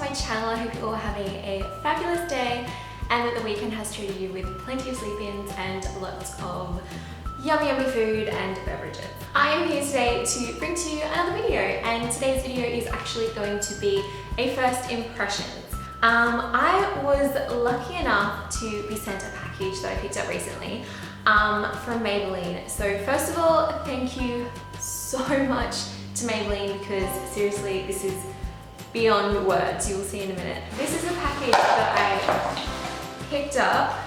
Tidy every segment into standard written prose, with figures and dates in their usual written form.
my channel. I hope you're all having a fabulous day and that the weekend has treated you with plenty of sleep-ins and lots of yummy food and beverages. I am here today to bring to you another video, and today's video is actually going to be a first impressions. I was lucky enough to be sent a package that I picked up recently from Maybelline. So first of all, thank you so much to Maybelline, because seriously, this is beyond words. You will see in a minute. This is a package that I picked up.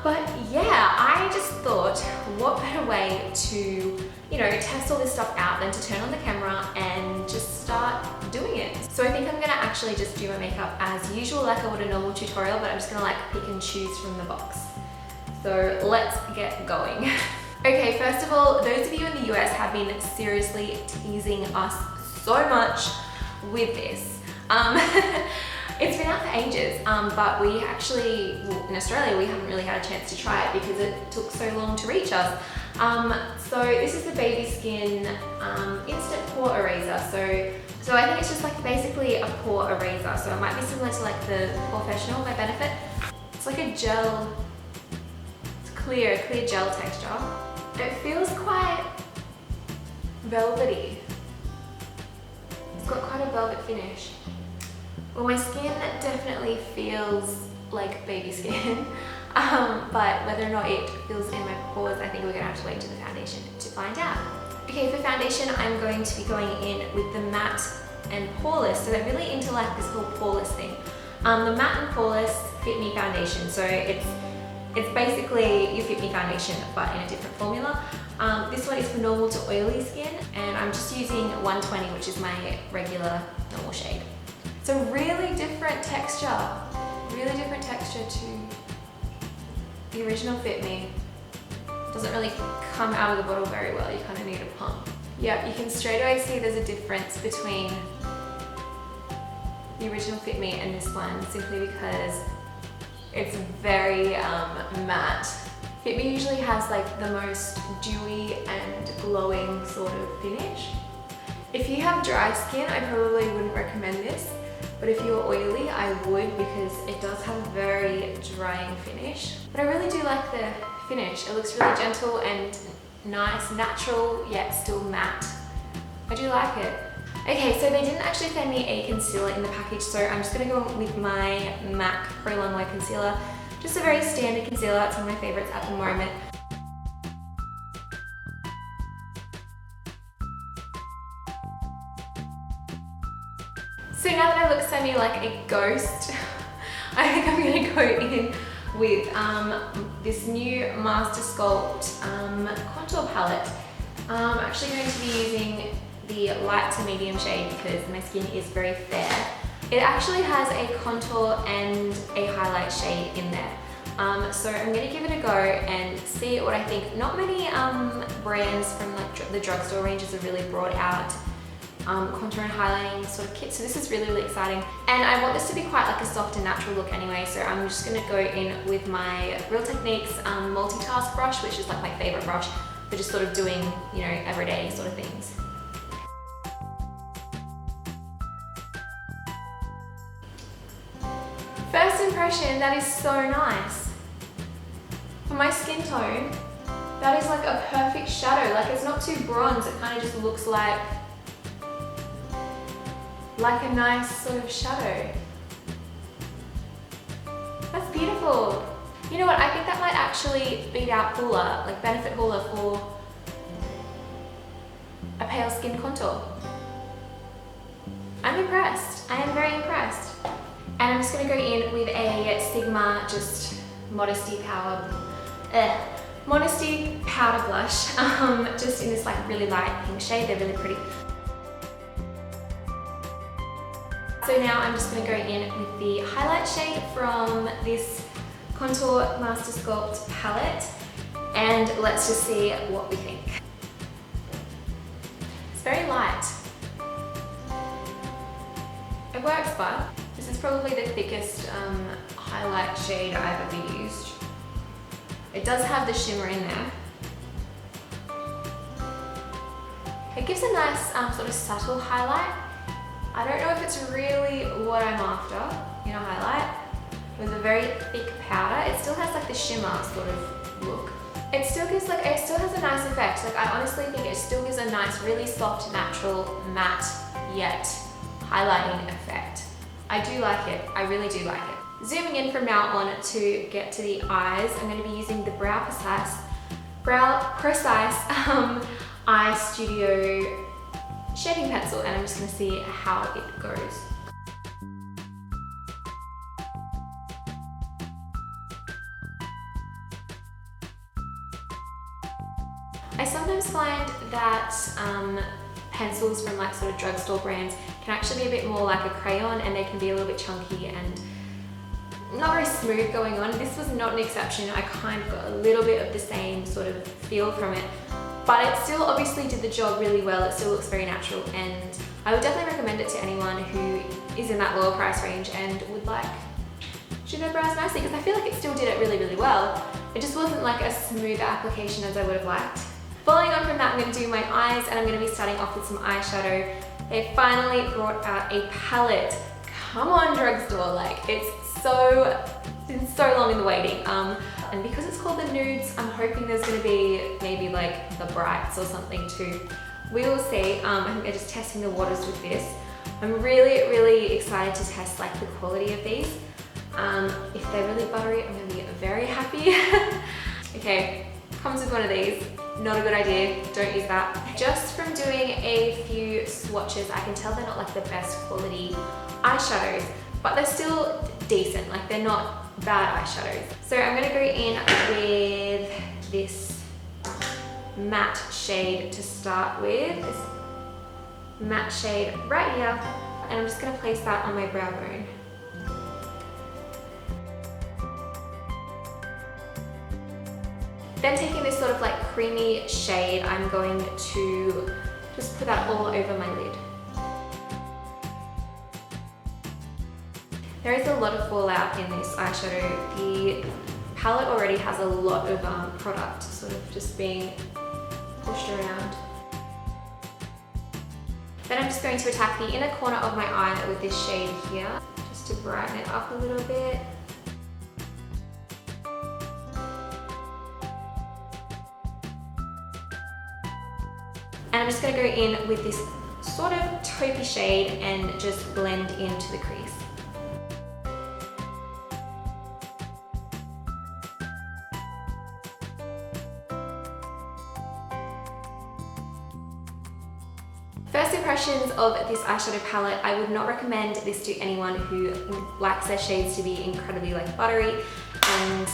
But yeah, I just thought, what better way to, you know, test all this stuff out than to turn on the camera and just start doing it. So I think I'm gonna actually just do my makeup as usual, like I would a normal tutorial, but I'm just gonna like pick and choose from the box. So let's get going. Okay, first of all, those of you in the US have been seriously teasing us so much with this. It's been out for ages, but we actually, well, in Australia, we haven't really had a chance to try it because it took so long to reach us. So this is the Baby Skin Instant Pore Eraser. So I think it's just like basically a pore eraser. So it might be similar to like the Professional by Benefit. It's like a gel, it's clear gel texture. It feels quite velvety. It's got quite a velvet finish. Well, my skin definitely feels like baby skin, but whether or not it feels in my pores, I think we're gonna have to wait to the foundation to find out. Okay, for foundation, I'm going to be going in with the matte and poreless. So they're really into like this whole poreless thing. The matte and poreless Fit Me foundation. So it's basically your Fit Me foundation, but in a different formula. This one is for normal to oily skin, and I'm just using 120, which is my regular normal shade. It's a really different texture to the original Fit Me. It doesn't really come out of the bottle very well, you kind of need a pump. Yep, you can straight away see there's a difference between the original Fit Me and this one, simply because it's very matte. Fit Me usually has like the most dewy and glowing sort of finish. If you have dry skin, I probably wouldn't recommend this. But if you're oily, I would, because it does have a very drying finish. But I really do like the finish. It looks really gentle and nice, natural, yet still matte. I do like it. Okay, so they didn't actually send me a concealer in the package, so I'm just gonna go with my MAC Pro Longwear concealer. Just a very standard concealer, it's one of my favorites at the moment. So now that I look semi like a ghost, I think I'm gonna go in with this new MasterSculpt contour palette. I'm actually going to be using the light to medium shade because my skin is very fair. It actually has a contour and a highlight shade in there. So I'm gonna give it a go and see what I think. Not many brands from like the drugstore ranges have really brought out contour and highlighting sort of kit, so this is really exciting, and I want this to be quite like a soft and natural look anyway, so I'm just going to go in with my Real Techniques multitask brush, which is like my favorite brush for just sort of doing, you know, everyday sort of things. First impression, that is so nice. For my skin tone, that is like a perfect shadow. Like, it's not too bronze, it kind of just looks like a nice sort of shadow. That's beautiful. You know what, I think that might actually beat out Hoola, like Benefit Hoola, for a pale skin contour. I'm impressed. I am very impressed. And I'm just gonna go in with a Sigma just Modesty powder blush, just in this like really light pink shade. They're really pretty. So now I'm just going to go in with the highlight shade from this Contour MasterSculpt palette, and let's just see what we think. It's very light. It works, but this is probably the thickest highlight shade I've ever used. It does have the shimmer in there. It gives a nice sort of subtle highlight. I don't know if it's really what I'm after in a highlight with a very thick powder. It still has like the shimmer sort of look. It still has a nice effect. Like I honestly think it still gives a nice, really soft, natural, matte, yet highlighting effect. I do like it. I really do like it. Zooming in from now on to get to the eyes, I'm going to be using the Brow Precise Eye Studio shaping pencil, and I'm just going to see how it goes. I sometimes find that pencils from like sort of drugstore brands can actually be a bit more like a crayon, and they can be a little bit chunky and not very smooth going on. This was not an exception. I kind of got a little bit of the same sort of feel from it, but it still obviously did the job really well. It still looks very natural, and I would definitely recommend it to anyone who is in that lower price range and would like to do their brows nicely, because I feel like it still did it really, really well. It just wasn't like a smooth application as I would have liked. Following on from that, I'm going to do my eyes, and I'm going to be starting off with some eyeshadow. They finally brought out a palette. Come on, drugstore, like it's been so long in the waiting. And because it's called the Nudes, I'm hoping there's going to be maybe like the Brights or something too. We will see. I think they're just testing the waters with this. I'm really, really excited to test like the quality of these. If they're really buttery, I'm going to be very happy. Okay, comes with one of these. Not a good idea, don't use that. Just from doing a few swatches, I can tell they're not like the best quality eyeshadows, but they're still decent, like they're not bad eyeshadows. So I'm gonna go in with this matte shade to start with, this matte shade right here, and I'm just gonna place that on my brow bone. Then taking this sort of like creamy shade, I'm going to just put that all over my lid. There is a lot of fallout in this eyeshadow. The palette already has a lot of product sort of just being pushed around. Then I'm just going to attack the inner corner of my eye with this shade here, just to brighten it up a little bit. And I'm just going to go in with this sort of taupey shade and just blend into the crease. First impressions of this eyeshadow palette, I would not recommend this to anyone who likes their shades to be incredibly like buttery and,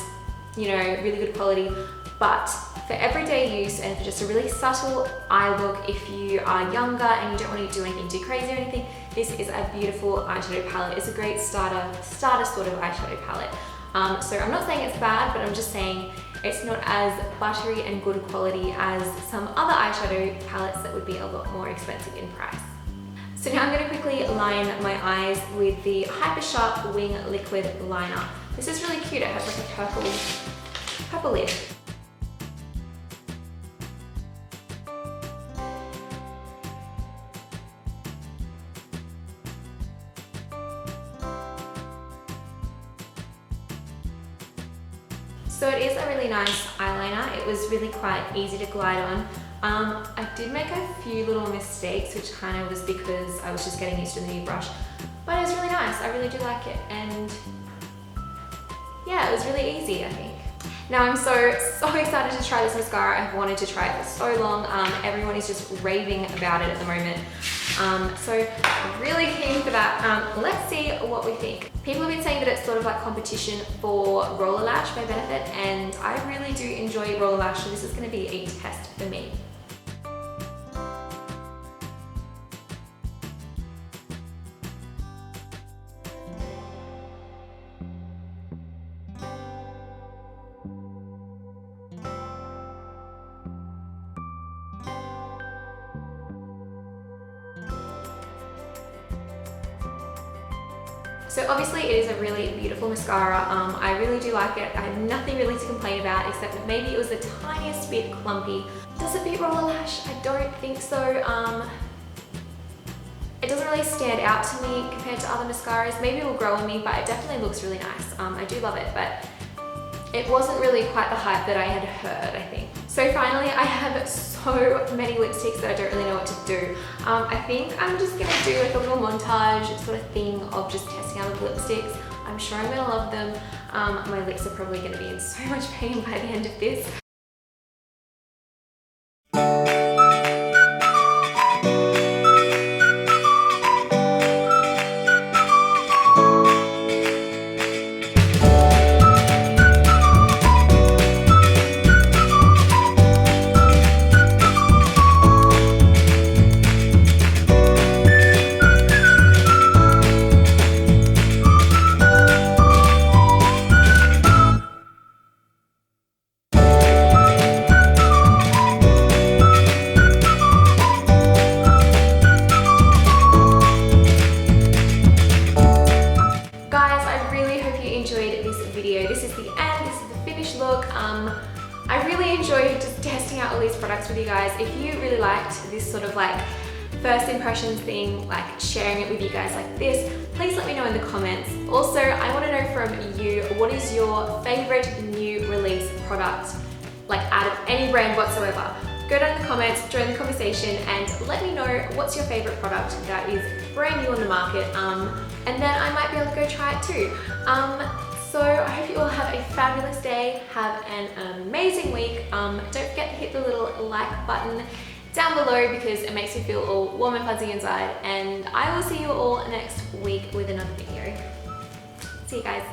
you know, really good quality. But for everyday use and for just a really subtle eye look, if you are younger and you don't want to do anything too crazy or anything, this is a beautiful eyeshadow palette. It's a great starter sort of eyeshadow palette. So I'm not saying it's bad, but I'm just saying it's not as buttery and good quality as some other eyeshadow palettes that would be a lot more expensive in price. So now I'm going to quickly line my eyes with the Hyper Sharp Wing Liquid Liner. This is really cute. It has like a purple lid. So it is a really nice eyeliner. It was really quite easy to glide on. I did make a few little mistakes, which kind of was because I was just getting used to the new brush, but it was really nice. I really do like it, and yeah, it was really easy, I think. Now I'm so excited to try this mascara. I've wanted to try it for so long. Everyone is just raving about it at the moment. So I'm really keen for that. Let's see what we think. People have been saying that it's sort of like competition for Roller Lash by Benefit, and I really do enjoy Roller Lash, so this is going to be a test for me. So obviously it is a really beautiful mascara. I really do like it. I have nothing really to complain about, except that maybe it was the tiniest bit clumpy. Does it beat Roller Lash? I don't think so. It doesn't really stand out to me compared to other mascaras. Maybe it will grow on me, but it definitely looks really nice. I do love it, but it wasn't really quite the hype that I had heard, I think. So finally, I have so many lipsticks that I don't really know what to do. I think I'm just gonna do like a little montage sort of thing of just testing out the lipsticks. I'm sure I'm gonna love them. My lips are probably gonna be in so much pain by the end of this. This is the end, this is the finished look. I really enjoyed just testing out all these products with you guys. If you really liked this sort of like first impressions thing, like sharing it with you guys like this, please let me know in the comments. Also, I want to know from you, what is your favorite new release product, like out of any brand whatsoever? Go down in the comments, join the conversation, and let me know what's your favorite product that is brand new on the market, and then I might be able to go try it too. So I hope you all have a fabulous day, have an amazing week. Don't forget to hit the little like button down below because it makes me feel all warm and fuzzy inside, and I will see you all next week with another video. See you guys.